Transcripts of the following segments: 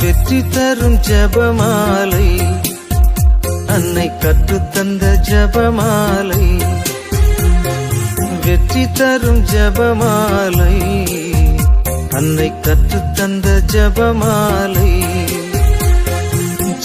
வெற்றி தரும் ஜபமாலை, அன்னை கற்றுத்தந்த ஜபமாலை. வெற்றி தரும் ஜபமாலை, அன்னை கற்றுத்தந்த ஜபமாலை.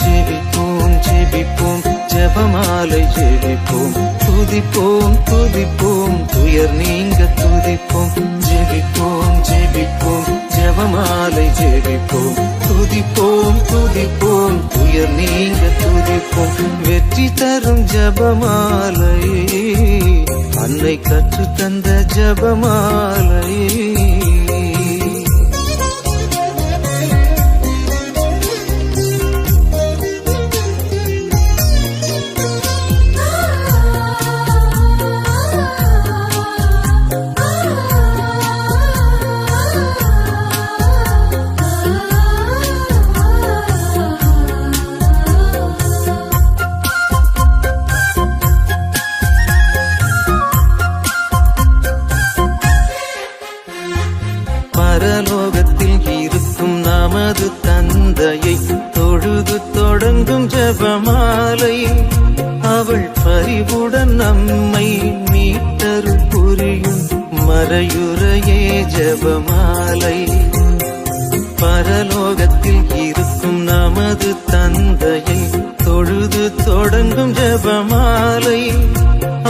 ஜெபிப்போம் ஜெபிப்போம் ஜபமாலை ஜெபிப்போம், துதிப்போம் துதிப்போம் துயர் நீங்க துதிப்போம். ஜெபிப்போம் ஜெபிப்போம் ஜபமாலை ஜெபிப்போம், துதிப்போம் துதிப்போம் துயர் நீங்க துதிப்போம். வெற்றி தரும் ஜபமாலை, அன்னை கற்றுத்தந்த ஜபமாலை. பரலோகத்தில் இருக்கும் நமது தந்தையை தொழுது தொடங்கும் ஜபமாலை, அவள் பரிவுடன் நம்மை மீட்டருள் புரியும் மறையுறையே ஜபமாலை. பரலோகத்தில் இருக்கும் நமது தந்தையை தொழுது தொடங்கும் ஜபமாலை,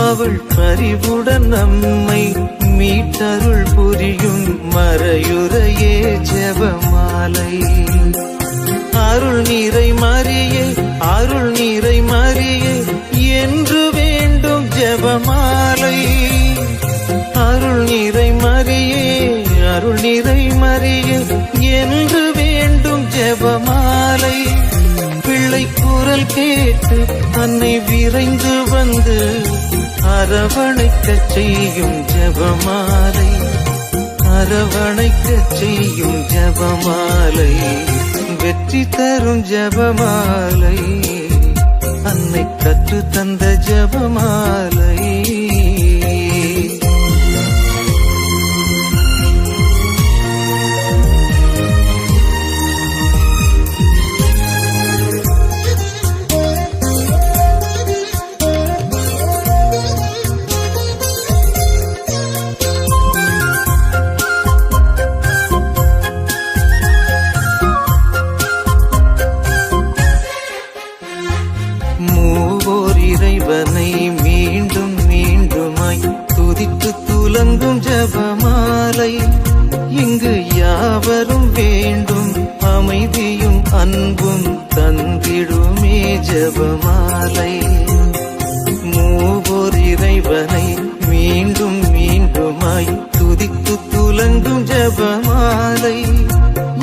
அவள் பரிவுடன் நம்மை மீட்டருள் புரியும் மறையுறையே ஜபமாலை. அருள் நீரை மரியே அருள் நீரை மரியே என்று வேண்டும் ஜபமாலை. அருள் நீரை மரியே அருள் நீரை மரியே என்று வேண்டும் ஜபமாலை. பிள்ளை குரல் கேட்டு அன்னை விரைந்து வந்து அரவணைக்கச் செய்யும் ஜபமாலை, அரவணைக்கச் செய்யும் ஜபமாலை. வெற்றி தரும் ஜபமாலை, அன்னை கற்று தந்த ஜபமாலை. மூவோர் இறைவனை மீண்டும் மீண்டுமாய் துதித்து துலங்கும் ஜபமாலை, இங்கு யாவரும் வேண்டும் அமைதியும் அன்பும் தந்திடுமே ஜபமாலை. மூவோர் இறைவனை மீண்டும் மீண்டுமாய் துதித்து துலங்கும் ஜபமாலை,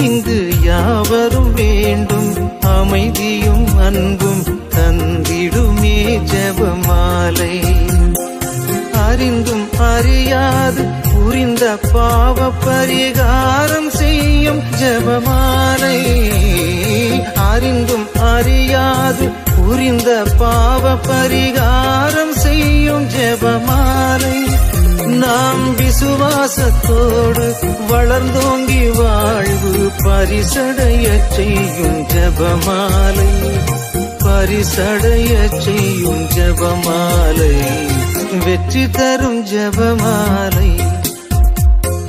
இங்கு யாவரும் வேண்டும் அமைதியும் அன்பும் தந்திடுமே ஜபமாலை. அறிந்தும் அறியாது புரிந்த பாவ பரிகாரம் செய்யும் ஜபமாலை, அறிந்தும் அறியாது புரிந்த பாவ பரிகாரம் செய்யும் ஜபமாலை. நாம் விசுவாசத்தோடு வளர்ந்தோங்கி வாழ்வு பரிசடைய செய்யும் ஜபமாலை, பரிசடைய செய்யும் ஜபமாலை. வெற்றி தரும் ஜபமாலை,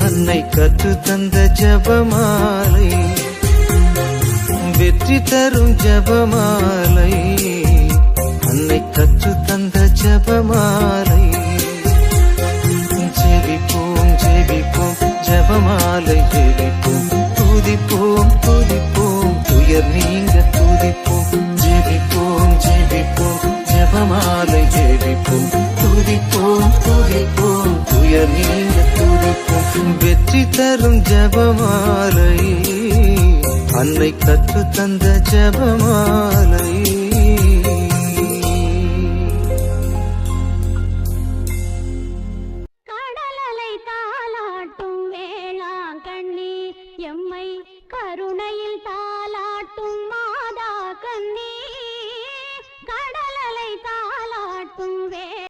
அன்னை கற்று தந்த ஜபமாலை. வெற்றி தரும் ஜபமாலை, அன்னை கற்று தந்த ஜபமாலை. ஜெபிப்போம் ஜெபிப்போம் ஜபமாலை ஜெபிப்போம், துதிப்போம் துதிப்போம் துயர் நீங்க துதிப்போம். ஜெபிப்போம் ஜெபிப்போம் ஜபமாலை ஜெபிப்போம், துதிப்போம் துதிப்போம் துயர் நீங்க துதிப்போம். வெற்றி தரும் ஜபமாலை, அன்னை கற்று தந்த ஜபமாலை.